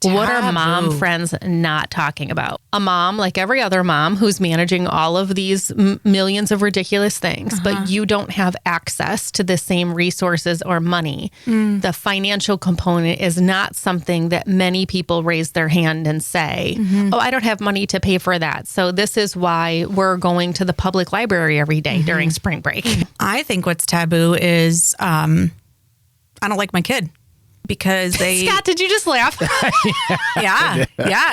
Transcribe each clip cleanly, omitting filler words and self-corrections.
What are mom friends not talking about? A mom, like every other mom, who's managing all of these millions of ridiculous things, but you don't have access to the same resources or money. The financial component is not something that many people raise their hand and say, oh, I don't have money to pay for that. So this is why we're going to the public library every day during spring break. I think what's taboo is I don't like my kid. Because they Scott, did you just laugh? Yeah.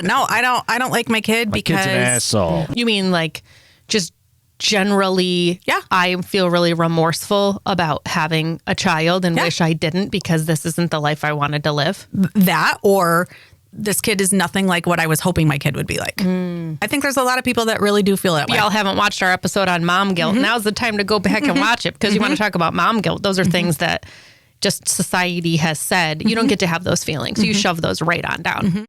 No, I don't like my kid because kid's an asshole. You mean like just generally? Yeah. I feel really remorseful about having a child and Yeah. wish I didn't because this isn't the life I wanted to live. that, or this kid is nothing like what I was hoping my kid would be like. I think there's a lot of people that really do feel that way. Y'all haven't watched our episode on mom guilt. Now's the time to go back and watch it because you want to talk about mom guilt. Those are things that just society has said, you don't get to have those feelings. You shove those right on down.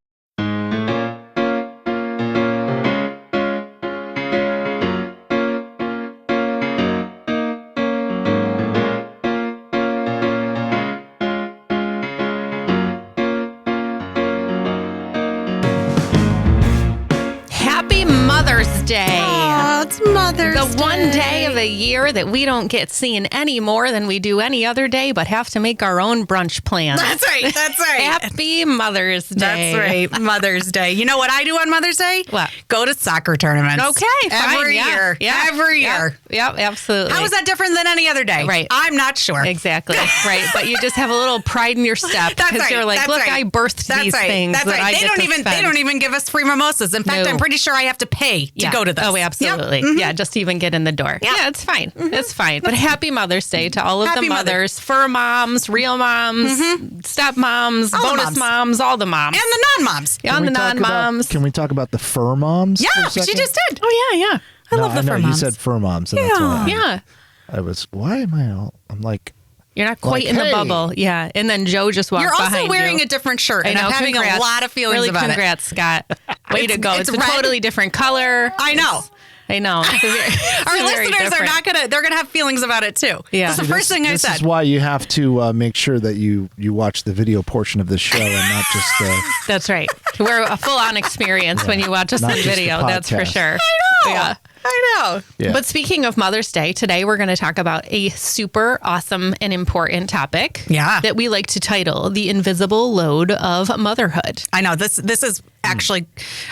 Happy Mother's Day. Oh, it's Mother's The one day of the year that we don't get seen any more than we do any other day, but have to make our own brunch plans. That's right. That's right. Happy Mother's Day. That's right. Mother's Day. You know what I do on Mother's Day? What? Go to soccer tournaments. Okay, fine. Every Yeah. year. Yeah. Every year. Yep, absolutely. How is that different than any other day? Right. I'm not sure. Exactly. Right. But you just have a little pride in your step That's because right. you're like, That's look, right. I birthed That's these right. things That's that right. I get to They spend. don't even give us free mimosas. In fact, No. I'm pretty sure I have to pay to go to this. Oh, absolutely. Yep. Yeah, just to even get in the door. Yeah, it's fine. It's fine. But happy Mother's Day to all of Happy the mothers, fur moms, real moms, step moms, All the bonus moms. moms, all the moms. And the non-moms. Yeah, and the non-moms. Can we talk about the fur moms? for Yeah, a second? she just did. Oh, yeah. I love the fur You moms. said fur moms. And that's why Yeah. I was, why am I all, I'm like, You're not quite Like, in the hey. bubble. Yeah. And then Joe just walked You're behind also wearing you. a different shirt, and I know, I'm having congrats. a lot of feelings really about congrats, Scott. Way to go. it's It's a red. totally different color. I know. I know. It's Our very listeners are different. not gonna. They're gonna have feelings about it too. Yeah. That's the See, first thing I this said. is why you have to make sure that you watch the video portion of this show and not just That's right. We're a full-on experience when you watch us Not on just the video. That's for podcast. sure. I know. Yeah. I know. Yeah. But speaking of Mother's Day, today we're going to talk about a super awesome and important topic Yeah. that we like to title The Invisible Load of Motherhood. I know. This is actually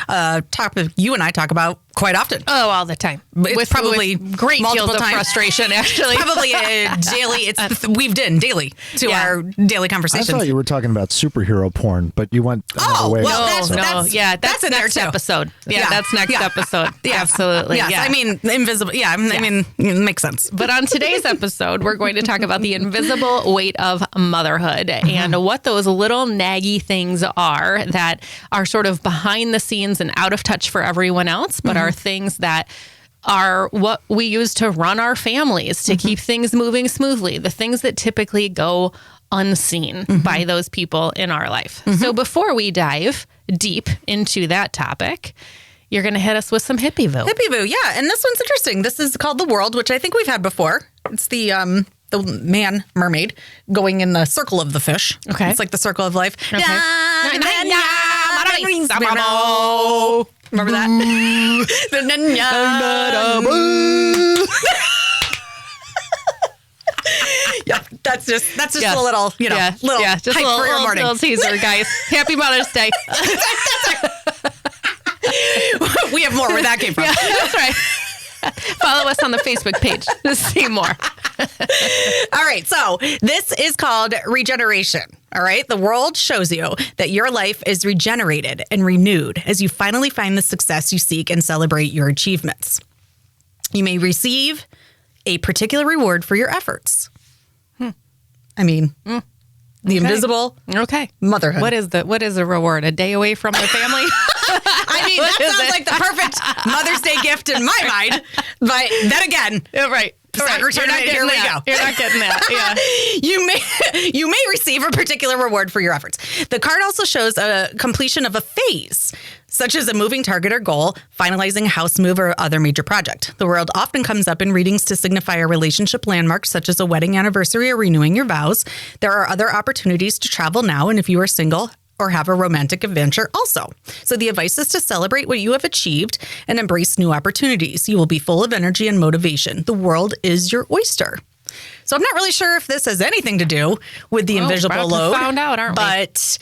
a topic you and I talk about quite often. Oh, all the time. It's probably with great deals multiple of times. frustration, actually. Probably a daily. It's weaved in daily to Yeah. our daily I conversations. thought you were talking about superhero porn, but you went another way. well, with it, that's- so. That's in there next too. episode. Yeah, that's next Yeah. episode. Yeah. Absolutely. Yes. Yeah. I mean, invisible. Yeah. I mean, it makes sense. But on today's episode, we're going to talk about the invisible weight of motherhood and what those little naggy things are that are sort of behind the scenes and out of touch for everyone else, but are things that are what we use to run our families, to keep things moving smoothly, the things that typically go unseen by those people in our life. So before we dive deep into that topic, you're going to hit us with some hippie voo. Hippie Boo, yeah. And this one's interesting. This is called The World, which I think we've had before. It's the man mermaid going in the circle of the fish. Okay. It's like the circle of life. Okay. Remember that? Yeah, that's just Yeah. a little, little just hype a for your morning. little teaser, guys. Happy Mother's Day. We have more where that came from. Yeah, that's right. Follow us on the Facebook page to see more. All right, so this is called regeneration. All right, the world shows you that your life is regenerated and renewed as you finally find the success you seek and celebrate your achievements. You may receive a particular reward for your efforts. I mean, the invisible Okay. motherhood. What is the reward? A day away from the family? I mean, that What is sounds it? like the perfect Mother's Day gift in my mind. But then again, Yeah, right. Soccer tournament, here we go. You're not getting that. Yeah. you may receive a particular reward for your efforts. The card also shows a completion of a phase, such as a moving target or goal, finalizing a house move, or other major project. The world often comes up in readings to signify a relationship landmark, such as a wedding anniversary or renewing your vows. There are other opportunities to travel now, and if you are single or have a romantic adventure also. So the advice is to celebrate what you have achieved and embrace new opportunities. You will be full of energy and motivation. The world is your oyster. So I'm not really sure if this has anything to do with the invisible load. Found out, aren't we? But,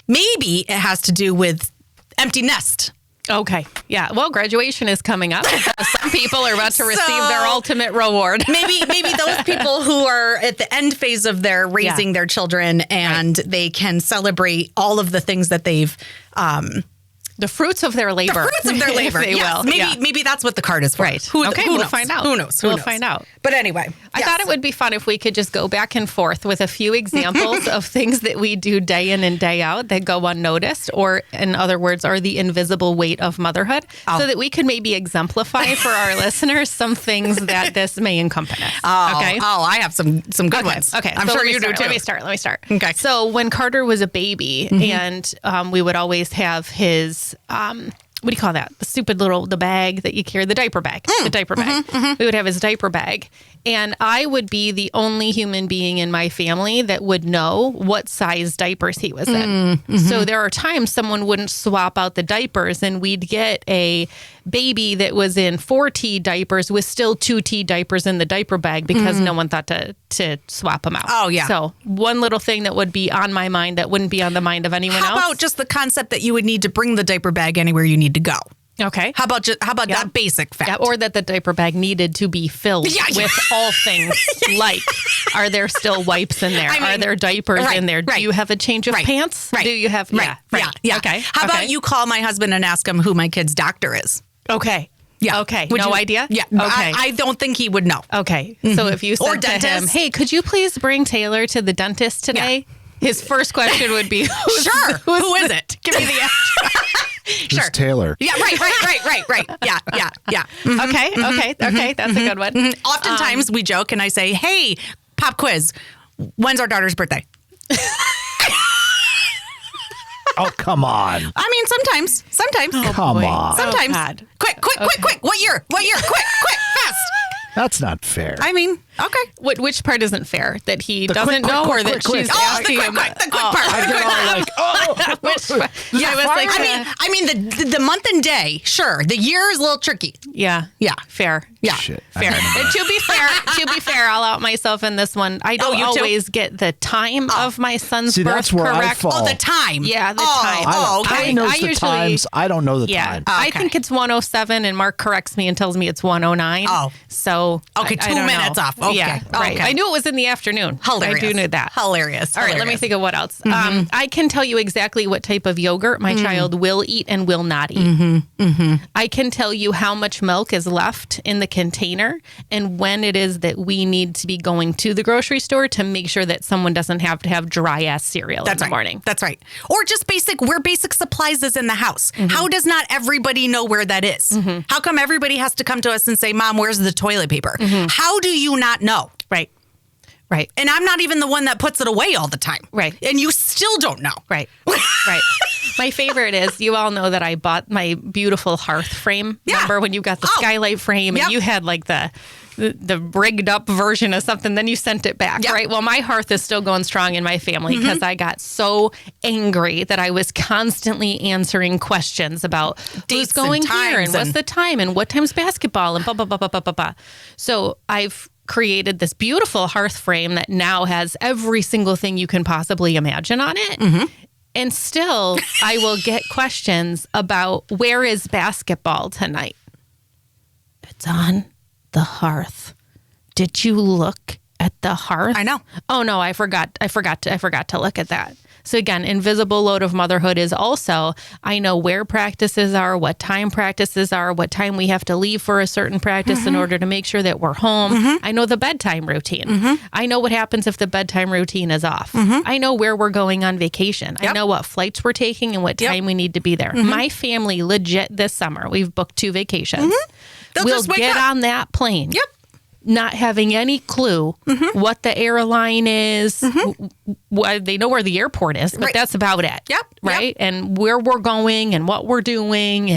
maybe it has to do with empty nest. Okay. Yeah. Well, graduation is coming up. Some people are about to receive their ultimate reward. maybe those people who are at the end phase of their raising their children and they can celebrate all of the things that they've the fruits of their labor. The fruits of their labor. If they will. Maybe that's what the card is for. Right. Who We'll knows? find out. Who knows? We'll find out. But anyway, I thought it would be fun if we could just go back and forth with a few examples of things that we do day in and day out that go unnoticed, or in other words, are the invisible weight of motherhood, so that we could maybe exemplify for our listeners some things that this may encompass. Okay. Oh, I have some good ones. Okay. I'm sure you do too. Let me start. Okay. So when Carter was a baby and we would always have his, what do you call that? The stupid the bag that you carry, the diaper bag. The diaper bag. We would have his diaper bag. And I would be the only human being in my family that would know what size diapers he was in. So there are times someone wouldn't swap out the diapers and we'd get a baby that was in 4T diapers with still 2T diapers in the diaper bag because no one thought to swap them out. Oh, yeah. So one little thing that would be on my mind that wouldn't be on the mind of anyone else. How about just the concept that you would need to bring the diaper bag anywhere you need to go? Okay. How about that basic fact? Yeah, or that the diaper bag needed to be filled with all things like, are there still wipes in there? Are there diapers in there? Do you have a change of pants? Right. Do you have? Yeah. Okay. How about you call my husband and ask him who my kid's doctor is? Okay. Yeah. Okay. Would no you, idea? Yeah. Okay. I don't think he would know. Okay. So if you said to him, hey, could you please bring Taylor to the dentist today? His first question would be, who is it? Give me the answer. Who's Taylor? Yeah, right. Yeah. Okay. That's a good one. Oftentimes we joke and I say, hey, pop quiz, when's our daughter's birthday? Oh, come on. I mean, sometimes. Come on. Sometimes. Oh, God. Quick. What year? Quick, fast. That's not fair. I mean, okay. Which part isn't fair? That he The doesn't quick, know, quick, or that quick, she's quick. asking him? The quick part. I get all like, Yeah, I mean, the month and day. Sure, the year is a little tricky. Yeah. Fair. Yeah. Shit. Fair. And to be fair, I'll out myself in this one. I don't you too? always get the time of my son's See, birth that's where I correct. fall. Oh, the time. Yeah, the time. Okay. I knows I the usually- times. I don't know the time. I Okay. think it's 107, and Mark corrects me and tells me it's 109. Oh. So Okay, I 2 don't minutes know. off. Okay. Yeah, right. Okay. I knew it was in the afternoon. Hilarious. I do know that. Hilarious. All right, let me think of what else. I can tell you exactly what type of yogurt my child will eat and will not eat. I can tell you how much milk is left in the container and when it is that we need to be going to the grocery store to make sure that someone doesn't have to have dry ass cereal in the morning. That's right. Or just where basic supplies is in the house. How does not everybody know where that is? How come everybody has to come to us and say, Mom, where's the toilet paper? How do you not know? Right. And I'm not even the one that puts it away all the time. Right. And you still don't know. Right. My favorite is, you all know that I bought my beautiful hearth frame. Yeah. Remember when you got the skylight frame and you had like the rigged up version of something, then you sent it back, right? Well, my hearth is still going strong in my family because I got so angry that I was constantly answering questions about who's going here and what's the time and what time's basketball and blah, blah, blah, blah, blah, blah, blah. So I've created this beautiful hearth frame that now has every single thing you can possibly imagine on it. And still, I will get questions about, where is basketball tonight? It's on the hearth. Did you look at the hearth? I know. Oh no, I forgot to look at that. So again, invisible load of motherhood is also, I know where practices are, what time practices are, what time we have to leave for a certain practice in order to make sure that we're home. I know the bedtime routine. I know what happens if the bedtime routine is off. I know where we're going on vacation. I know what flights we're taking and what time we need to be there. My family legit this summer, we've booked 2 vacations. They'll we'll just wake get up. on that plane. Not having any clue what the airline is. They know where the airport is, but that's about it. Right? And where we're going and what we're doing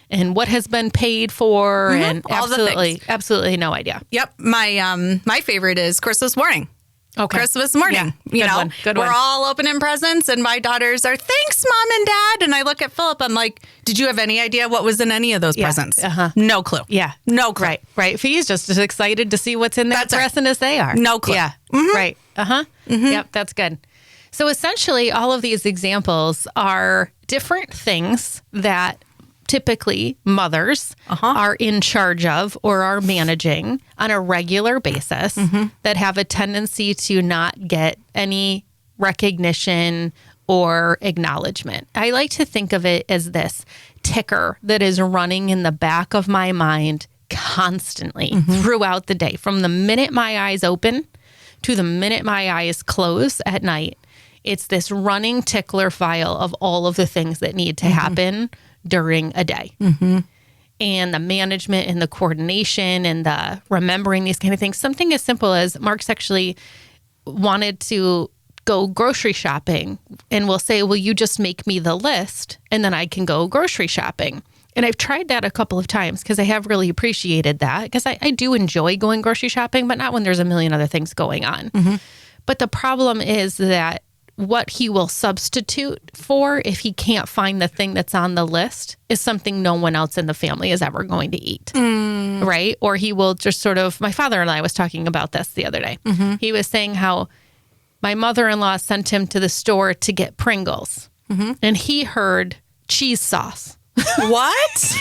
and what has been paid for and All the things. absolutely no idea. My favorite is Christmas morning. Okay. Christmas morning. Yeah. Good we're one. all opening presents and my daughters are, thanks, Mom and Dad. And I look at Philip, I'm like, did you have any idea what was in any of those presents? No clue. Yeah. No clue. Right. He's just as excited to see what's in that present as they are. No clue. Yeah. Right. Yep. That's good. So essentially, all of these examples are different things that typically mothers are in charge of or are managing on a regular basis that have a tendency to not get any recognition or acknowledgement. I like to think of it as this ticker that is running in the back of my mind constantly throughout the day, from the minute my eyes open to the minute my eyes close at night. It's this running tickler file of all of the things that need to happen during a day. And the management and the coordination and the remembering these kind of things. Something as simple as Mark's actually wanted to go grocery shopping and will say, will you just make me the list and then I can go grocery shopping? And I've tried that a couple of times because I have really appreciated that, because I do enjoy going grocery shopping, but not when there's a million other things going on. But the problem is that what he will substitute for if he can't find the thing that's on the list is something no one else in the family is ever going to eat. Right? Or he will just sort of, my father and I was talking about this the other day. He was saying how my mother-in-law sent him to the store to get Pringles. And he heard cheese sauce. What?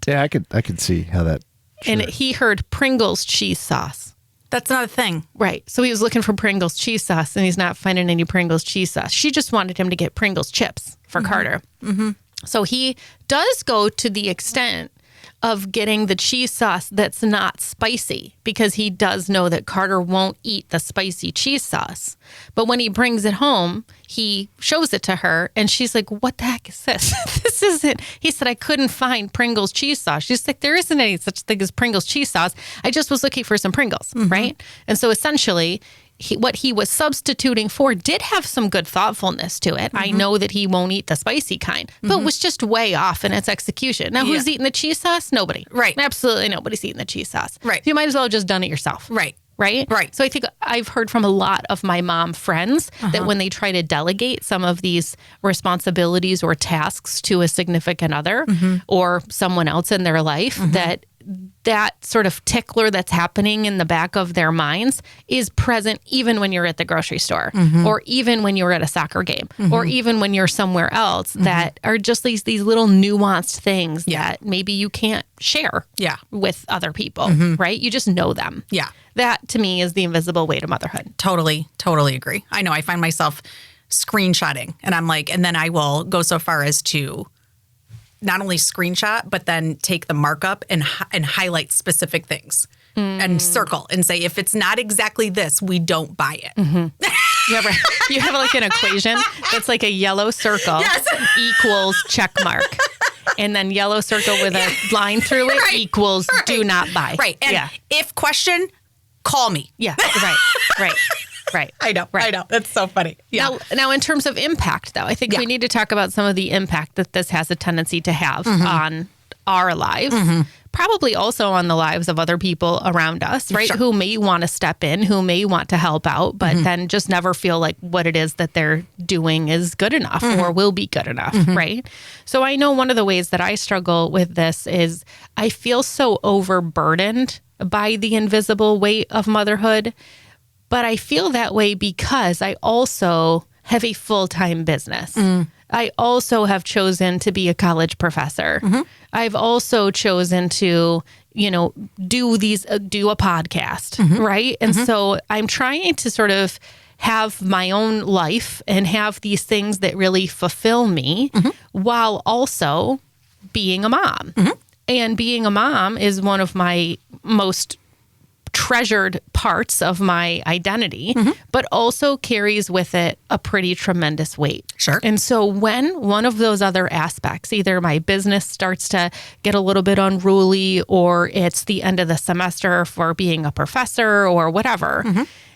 Yeah, I could see how that. And he heard Pringles cheese sauce. That's not a thing. Right. So he was looking for Pringles cheese sauce and he's not finding any Pringles cheese sauce. She just wanted him to get Pringles chips for Carter. So he does go to the extent of getting the cheese sauce that's not spicy, because he does know that Carter won't eat the spicy cheese sauce. But when he brings it home, he shows it to her and she's like, what the heck is this? This isn't. He said, I couldn't find Pringles cheese sauce. She's like, there isn't any such thing as Pringles cheese sauce. I just was looking for some Pringles. Right. And so essentially, what he was substituting for did have some good thoughtfulness to it. I know that he won't eat the spicy kind, but was just way off in its execution. Now, who's eating the cheese sauce? Nobody. Right. Absolutely nobody's eating the cheese sauce. Right. So you might as well have just done it yourself. Right. Right? Right. So I think I've heard from a lot of my mom friends that when they try to delegate some of these responsibilities or tasks to a significant other or someone else in their life, that sort of tickler that's happening in the back of their minds is present even when you're at the grocery store or even when you're at a soccer game or even when you're somewhere else, that are just these little nuanced things that maybe you can't share with other people, right? You just know them. Yeah. That to me is the invisible weight of motherhood. Totally agree. I know I find myself screenshotting and I'm like, and then I will go so far as to not only screenshot, but then take the markup and highlight specific things and circle and say, if it's not exactly this, we don't buy it. You have like an equation that's like a yellow circle equals check mark. And then yellow circle with a line through it equals do not buy. Right. And if question, call me. Yeah. Right. I know. That's so funny. Yeah. Now, in terms of impact, though, I think we need to talk about some of the impact that this has a tendency to have on our lives, probably also on the lives of other people around us, right? Who may want to step in, who may want to help out, but then just never feel like what it is that they're doing is good enough or will be good enough, right? So I know one of the ways that I struggle with this is I feel so overburdened by the invisible weight of motherhood. But I feel that way because I also have a full-time business. I also have chosen to be a college professor. I've also chosen to, do a podcast, right? And so I'm trying to sort of have my own life and have these things that really fulfill me while also being a mom. And being a mom is one of my most treasured parts of my identity, but also carries with it a pretty tremendous weight. Sure. And so when one of those other aspects, either my business starts to get a little bit unruly or it's the end of the semester for being a professor or whatever,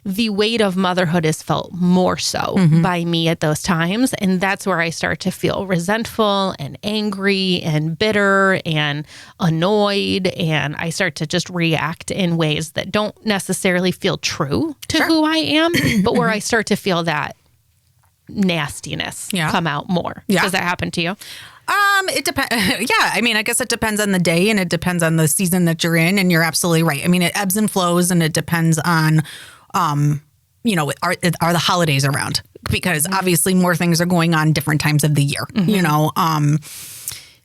the weight of motherhood is felt more so by me at those times. And that's where I start to feel resentful and angry and bitter and annoyed. And I start to just react in ways that don't necessarily feel true to who I am, but where I start to feel that nastiness come out more. Does that happen to you? It depends. Yeah. I mean, I guess it depends on the day and it depends on the season that you're in. And you're absolutely right. I mean, it ebbs and flows and it depends on, you know, are the holidays around? Because obviously more things are going on different times of the year, you know?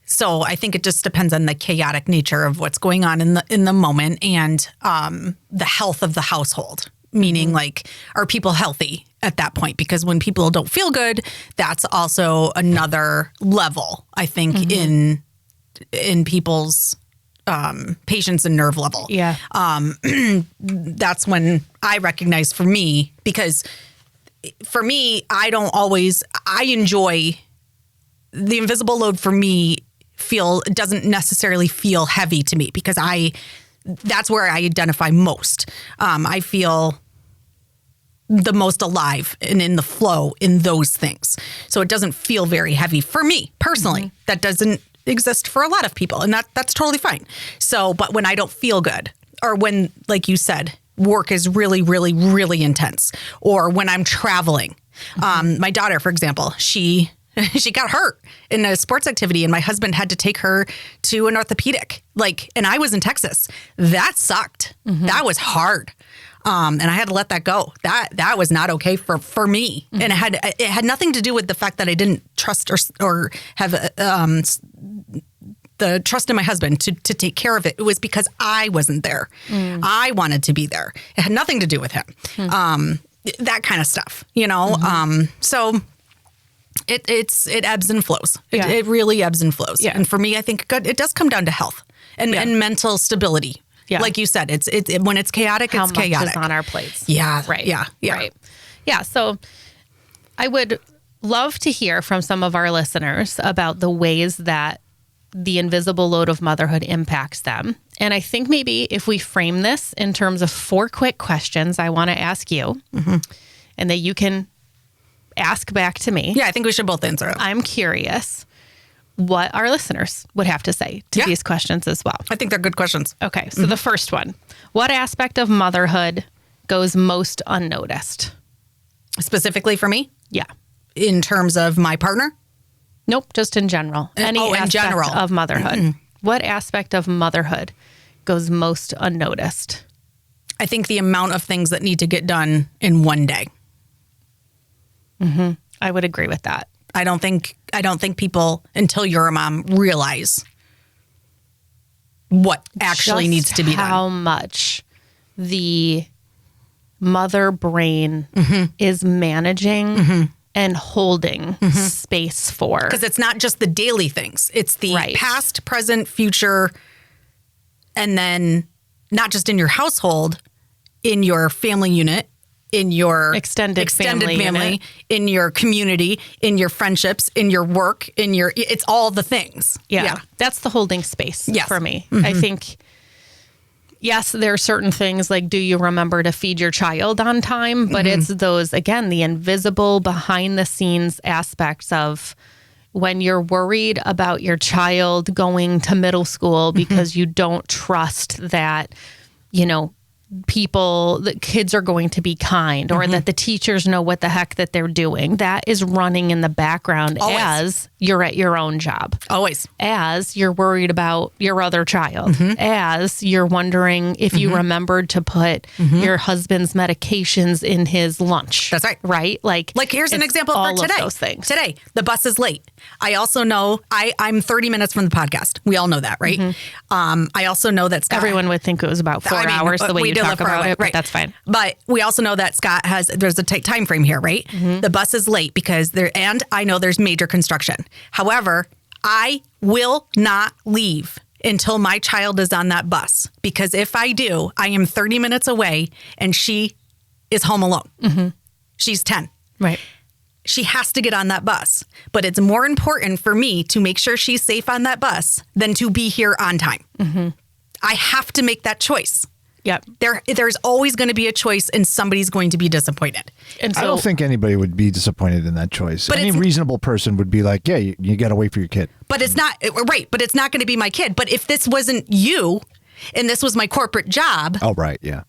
So I think it just depends on the chaotic nature of what's going on in the moment and the health of the household. Meaning, like, are people healthy at that point? Because when people don't feel good, that's also another level, I think, in people's patience and nerve level. Yeah. That's when I recognize for me, because for me, I enjoy the invisible load for me doesn't necessarily feel heavy to me because that's where I identify most. I feel the most alive and in the flow in those things. So it doesn't feel very heavy for me personally. That doesn't exist for a lot of people and that's totally fine. So, but when I don't feel good or when, like you said, work is really, really, really intense or when I'm traveling, my daughter, for example, she got hurt in a sports activity and my husband had to take her to an orthopedic, and I was in Texas. That sucked. That was hard. And I had to let that go. That was not okay for me. And it had nothing to do with the fact that I didn't trust or have the trust in my husband to take care of it. It was because I wasn't there. I wanted to be there. It had nothing to do with him. That kind of stuff, you know? So it ebbs and flows. It really ebbs and flows. Yeah. And for me, I think it does come down to health and mental stability. Yeah. Like you said, it's when it's chaotic, How it's much chaotic. is on our plates. Yeah. Right. Yeah. Right. Yeah. So I would love to hear from some of our listeners about the ways that the invisible load of motherhood impacts them. And I think maybe if we frame this in terms of 4 quick questions I want to ask you and that you can ask back to me. Yeah, I think we should both answer them. I'm curious what our listeners would have to say to these questions as well. I think they're good questions. Okay, so the first one, what aspect of motherhood goes most unnoticed? Specifically for me? Yeah. In terms of my partner? Nope, just in general. Any aspect of motherhood. What aspect of motherhood goes most unnoticed? I think the amount of things that need to get done in one day. I would agree with that. I don't think people, until you're a mom, realize what actually needs to be done. How much the mother brain is managing and holding space for. Because it's not just the daily things. It's the past, present, future, and then not just in your household, in your family unit, in your extended family, in your community, in your friendships, in your work, it's all the things. Yeah. That's the holding space for me. Mm-hmm. I think, yes, there are certain things like, do you remember to feed your child on time? But it's those, again, the invisible behind the scenes aspects of when you're worried about your child going to middle school because you don't trust that, the kids are going to be kind or that the teachers know what the heck that they're doing. That is running in the background as you're at your own job. Always. As you're worried about your other child. As you're wondering if you remembered to put your husband's medications in his lunch. That's right. Right? Like here's an example for today. Of those things. Today, the bus is late. I also know I'm 30 minutes from the podcast. We all know that, right? I also know that Scott... Everyone would think it was about 4 hours the way you talk about it, but that's fine. But we also know that Scott there's a tight time frame here, right? The bus is late because and I know there's major construction. However, I will not leave until my child is on that bus because if I do, I am 30 minutes away and she is home alone. She's 10. Right. She has to get on that bus. But it's more important for me to make sure she's safe on that bus than to be here on time. I have to make that choice Yep. There's always going to be a choice and somebody's going to be disappointed. And so, I don't think anybody would be disappointed in that choice. But Any reasonable person would be like, yeah, you got to wait for your kid. But it's not, right, but it's not going to be my kid. But if this wasn't you and this was my corporate job. Oh, right, yeah.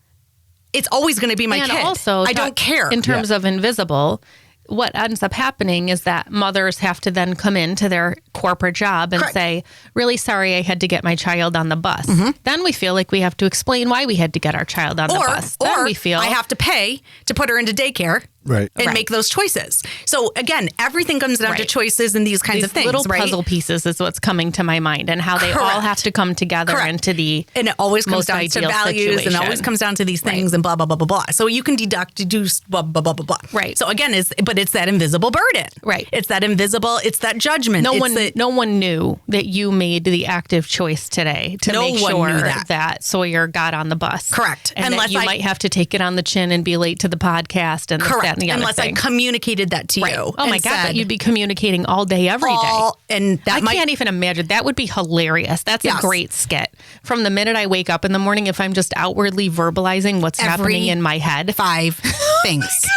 It's always going to be my and kid. Also, I don't care. In terms of invisible, what ends up happening is that mothers have to then come into their corporate job and say, really sorry, I had to get my child on the bus. Then we feel like we have to explain why we had to get our child on the bus. Then we feel I have to pay to put her into daycare. Right. And make those choices. So again, everything comes down to choices and these kinds of things. Little right? puzzle pieces is what's coming to my mind, and how they all have to come together into the and it always comes most down to ideal values situation. and always comes down to these things and blah blah blah blah blah. So you can deduce blah blah blah blah blah. Right. So again, but it's that invisible burden. Right. It's that invisible. It's that judgment. No one knew that you made the active choice today to make sure that Sawyer got on the bus. Correct. And unless that you might have to take it on the chin and be late to the podcast and this, that, and the other Unless thing. I communicated that to you. Oh my God, but you'd be communicating all day, every day. And that I can't even imagine. That would be hilarious. That's a great skit. From the minute I wake up in the morning, if I'm just outwardly verbalizing what's happening in my head. 5 things.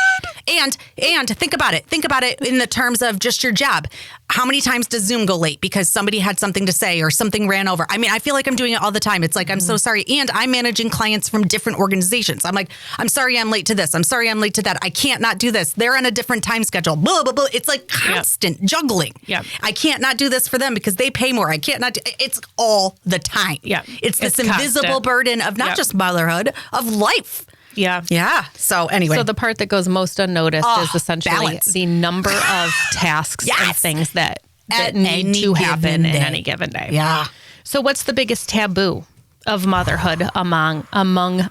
And think about it. Think about it in the terms of just your job. How many times does Zoom go late because somebody had something to say or something ran over? I mean, I feel like I'm doing it all the time. It's like, I'm so sorry. And I'm managing clients from different organizations. I'm like, I'm sorry I'm late to this. I'm sorry I'm late to that. I can't not do this. They're on a different time schedule. Blah, blah, blah. It's like constant juggling. Yep. I can't not do this for them because they pay more. I can't not do it's all the time. Yep. It's this invisible burden of not just motherhood, of life. Yeah. Yeah. So anyway. So the part that goes most unnoticed is essentially the number of tasks and things that need to happen in any given day. Yeah. So what's the biggest taboo of motherhood among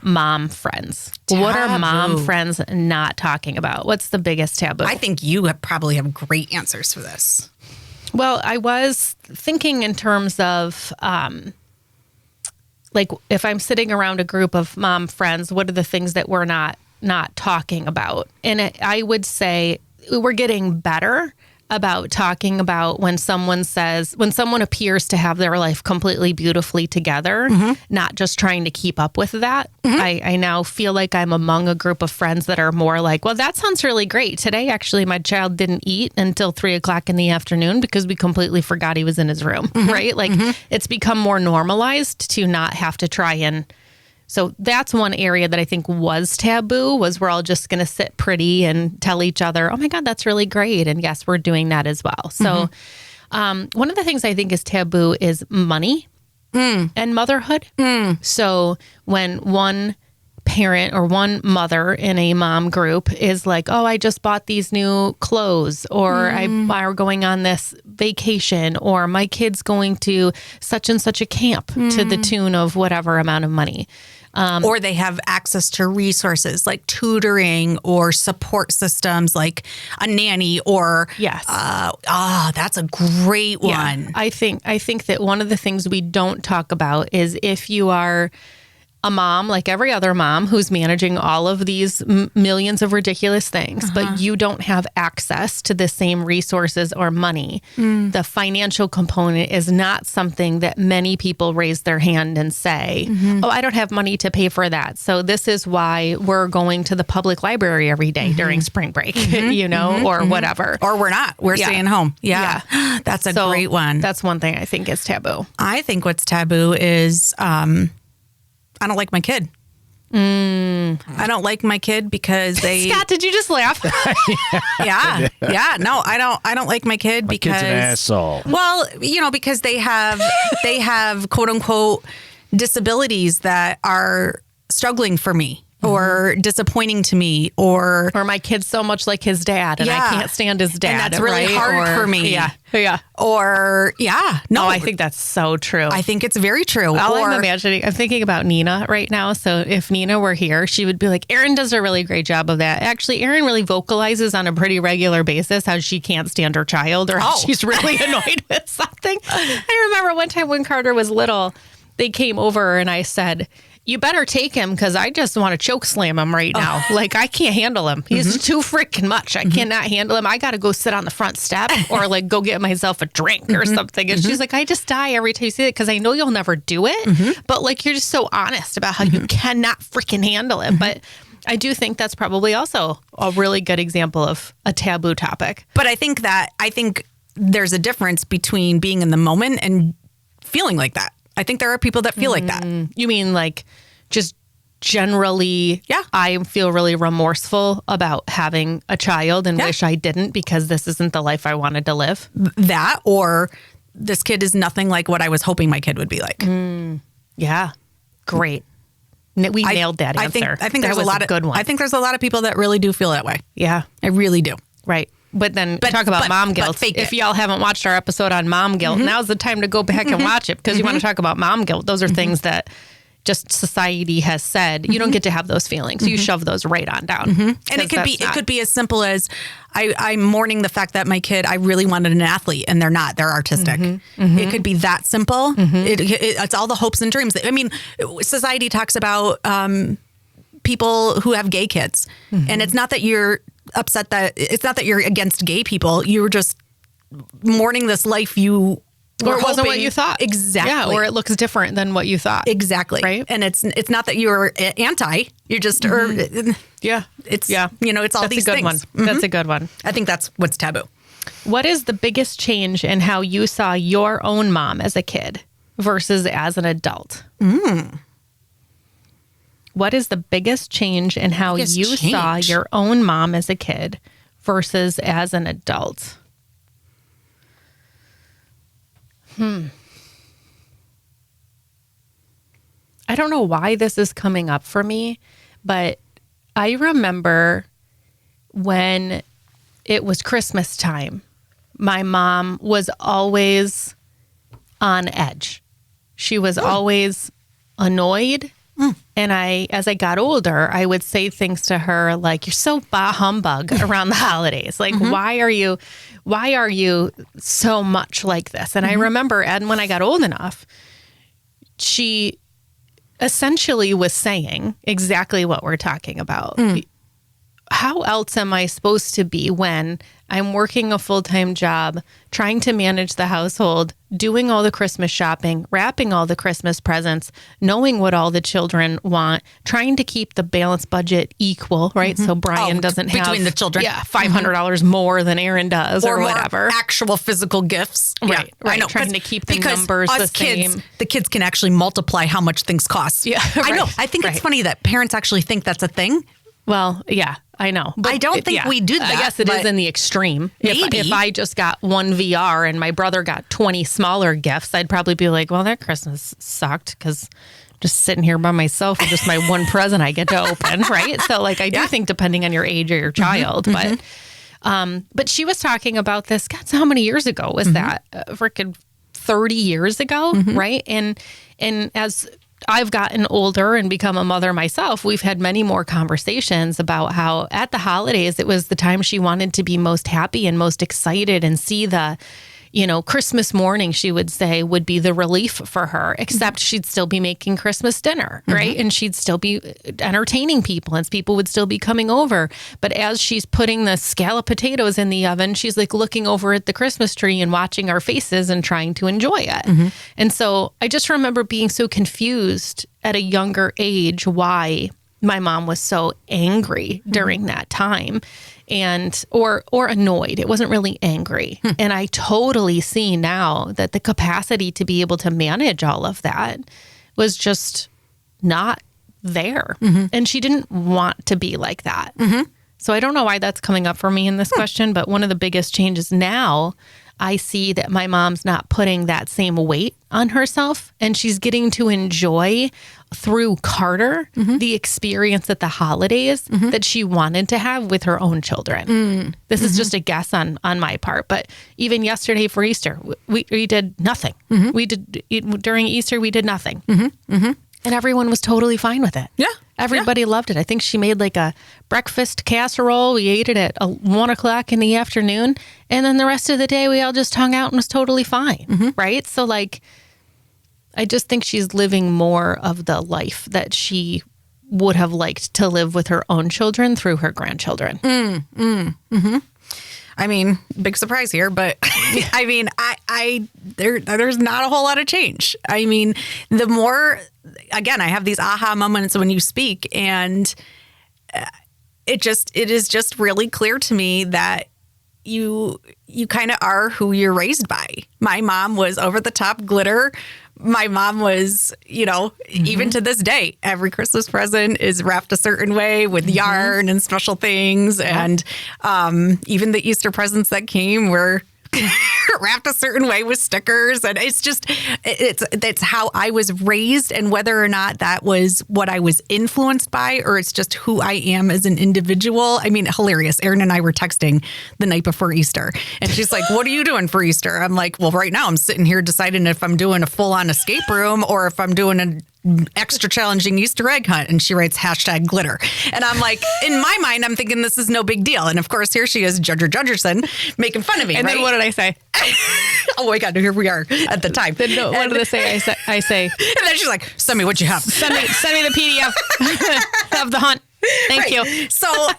mom friends? What are mom friends not talking about? What's the biggest taboo? I think you probably have great answers for this. Well, I was thinking in terms of like if I'm sitting around a group of mom friends, what are the things that we're not talking about? And I would say we're getting better about talking about when someone appears to have their life completely beautifully together, not just trying to keep up with that. I now feel like I'm among a group of friends that are more like, well, that sounds really great. Today, actually, my child didn't eat until 3:00 in the afternoon because we completely forgot he was in his room, right? Like it's become more normalized to not have to try and. So that's one area that I think was taboo, was we're all just going to sit pretty and tell each other, oh my God, that's really great. And yes, we're doing that as well. So one of the things I think is taboo is money and motherhood. So when one parent or one mother in a mom group is like, oh, I just bought these new clothes, or I'm going on this vacation, or my kid's going to such and such a camp to the tune of whatever amount of money. Or they have access to resources like tutoring or support systems like a nanny or that's a great one. Yeah. I think that one of the things we don't talk about is if you are a mom, like every other mom, who's managing all of these millions of ridiculous things, but you don't have access to the same resources or money. The financial component is not something that many people raise their hand and say, oh, I don't have money to pay for that. So this is why we're going to the public library every day during spring break, or whatever. Or we're not. We're staying home. Yeah. That's a great one. That's one thing I think is taboo. I think what's taboo is I don't like my kid. I don't like my kid because they. Scott, did you just laugh? Yeah. No, I don't like my kid because kid's an asshole. Well, because they have quote unquote disabilities that are struggling for me. Or disappointing to me, or my kid's so much like his dad, and I can't stand his dad. And that's really hard for me. Yeah. Or no, I think that's so true. I think it's very true. I'm thinking about Nina right now. So if Nina were here, she would be like, Erin does a really great job of that. Actually, Erin really vocalizes on a pretty regular basis how she can't stand her child, or how she's really annoyed with something. I remember one time when Carter was little, they came over and I said, you better take him because I just want to choke slam him right now. Like, I can't handle him. He's too freaking much. I cannot handle him. I got to go sit on the front step or like go get myself a drink or something. And she's like, I just die every time you say it because I know you'll never do it. But like, you're just so honest about how you cannot freaking handle it. But I do think that's probably also a really good example of a taboo topic. But I think there's a difference between being in the moment and feeling like that. I think there are people that feel like that. You mean like just generally, I feel really remorseful about having a child and wish I didn't because this isn't the life I wanted to live? That, or this kid is nothing like what I was hoping my kid would be like. Yeah. Great. We nailed that answer. I think that there's was a lot a good one. I think there's a lot of people that really do feel that way. Yeah. I really do. Right. But then talk about mom guilt. If y'all haven't watched our episode on mom guilt, now's the time to go back and watch it because you want to talk about mom guilt. Those are things that just society has said you don't get to have those feelings. You shove those right on down. And it could be as simple as I'm mourning the fact that my kid, I really wanted an athlete and they're not. They're artistic. It could be that simple. It's all the hopes and dreams. I mean, society talks about people who have gay kids, and it's not that you're upset that it's not that you're against gay people. You were just mourning this life you or it wasn't what you thought. Exactly. Yeah, or it looks different than what you thought. Exactly. Right. And it's not that you're anti. You're just it's all that's these a good things. One. That's a good one. I think that's what's taboo. What is the biggest change in how you saw your own mom as a kid versus as an adult? What is the biggest change in how you saw your own mom as a kid versus as an adult? I don't know why this is coming up for me, but I remember when it was Christmas time, my mom was always on edge. She was always annoyed. And as I got older, I would say things to her like, you're so bah humbug around the holidays. Like, why are you so much like this? And I remember, and when I got old enough, she essentially was saying exactly what we're talking about. How else am I supposed to be when I'm working a full-time job, trying to manage the household, doing all the Christmas shopping, wrapping all the Christmas presents, knowing what all the children want, trying to keep the balanced budget equal, right? So Brian doesn't have between the children, $500 more than Aaron does, or whatever. Actual physical gifts, right? I know, trying to keep the numbers the same. The kids can actually multiply how much things cost. Yeah, I know. I think it's funny that parents actually think that's a thing. Well, yeah, I know. But I don't think we do that. I guess it is in the extreme. Maybe. If I just got one VR and my brother got 20 smaller gifts, I'd probably be like, well, that Christmas sucked because just sitting here by myself with just my one present I get to open, right? So like I do think depending on your age or your child, but she was talking about this, God, so how many years ago was that? Freaking 30 years ago, right? And as I've gotten older and become a mother myself, we've had many more conversations about how at the holidays, it was the time she wanted to be most happy and most excited and see the, Christmas morning, she would say, would be the relief for her, except she'd still be making Christmas dinner, right? And she'd still be entertaining people and people would still be coming over. But as she's putting the scalloped potatoes in the oven, she's like looking over at the Christmas tree and watching our faces and trying to enjoy it. And so I just remember being so confused at a younger age why my mom was so angry during that time. And or annoyed. It wasn't really angry. And I totally see now that the capacity to be able to manage all of that was just not there. And she didn't want to be like that. So I don't know why that's coming up for me in this question, but one of the biggest changes now, I see that my mom's not putting that same weight on herself and she's getting to enjoy through Carter the experience at the holidays that she wanted to have with her own children. This is just a guess on my part, but even yesterday for Easter, we did nothing. We did during Easter, we did nothing. And everyone was totally fine with it. Yeah. Everybody loved it. I think she made like a breakfast casserole. We ate it at 1:00 in the afternoon. And then the rest of the day, we all just hung out and was totally fine. Right. So like, I just think she's living more of the life that she would have liked to live with her own children through her grandchildren. I mean, big surprise here, but I mean, there's not a whole lot of change. I mean, the more, again, I have these aha moments when you speak, and it is just really clear to me that you kind of are who you're raised by. My mom was over the top glitter. My mom was, even to this day, every Christmas present is wrapped a certain way with yarn and special things. And even the Easter presents that came were wrapped a certain way with stickers. And that's how I was raised. And whether or not that was what I was influenced by, or it's just who I am as an individual. I mean, hilarious. Erin and I were texting the night before Easter, and she's like, "What are you doing for Easter?" I'm like, "Well, right now I'm sitting here deciding if I'm doing a full-on escape room or if I'm doing an extra challenging Easter egg hunt." And she writes #glitter. And I'm like, in my mind, I'm thinking this is no big deal. And of course, here she is, Judgerson, making fun of me. And right? Then what did I say? Oh my God, here we are at the time. Then what did I say? I say, and then she's like, "Send me what you have. Send me the PDF of the hunt. Thank you." So,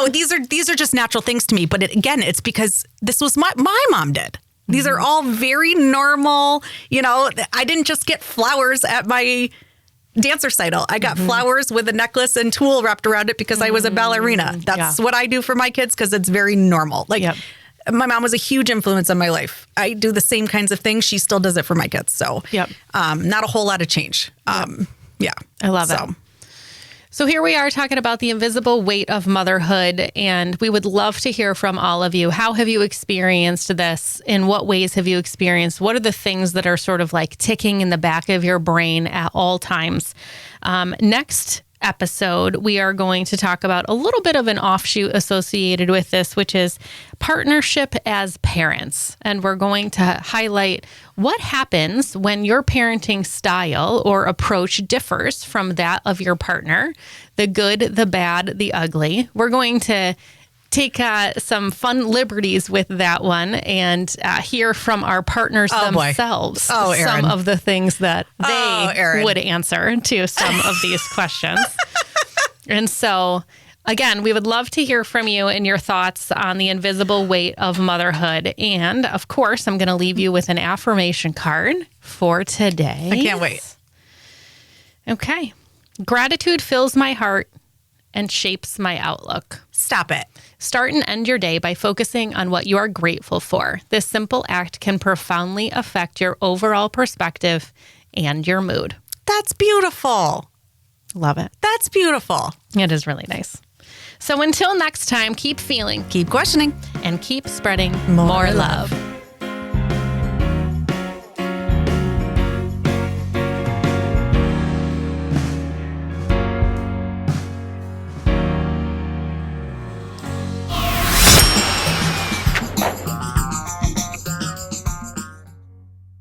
these are just natural things to me. But it's because this was my mom did. These are all very normal. I didn't just get flowers at my dance recital. I got flowers with a necklace and tulle wrapped around it because I was a ballerina. That's what I do for my kids because it's very normal. My mom was a huge influence on my life. I do the same kinds of things. She still does it for my kids. So, not a whole lot of change. Yeah. I love it. So here we are talking about the invisible weight of motherhood, and we would love to hear from all of you. How have you experienced this? In what ways have you experienced? What are the things that are sort of like ticking in the back of your brain at all times? Next episode, we are going to talk about a little bit of an offshoot associated with this, which is partnership as parents. And we're going to highlight what happens when your parenting style or approach differs from that of your partner, the good, the bad, the ugly. We're going to take some fun liberties with that one and hear from our partners themselves some of the things that they would answer to some of these questions. And so, again, we would love to hear from you and your thoughts on the invisible weight of motherhood. And, of course, I'm going to leave you with an affirmation card for today. I can't wait. Okay. Gratitude fills my heart and shapes my outlook. Stop it. Start and end your day by focusing on what you are grateful for. This simple act can profoundly affect your overall perspective and your mood. That's beautiful. Love it. That's beautiful. It is really nice. So until next time, keep feeling, keep questioning, and keep spreading more love.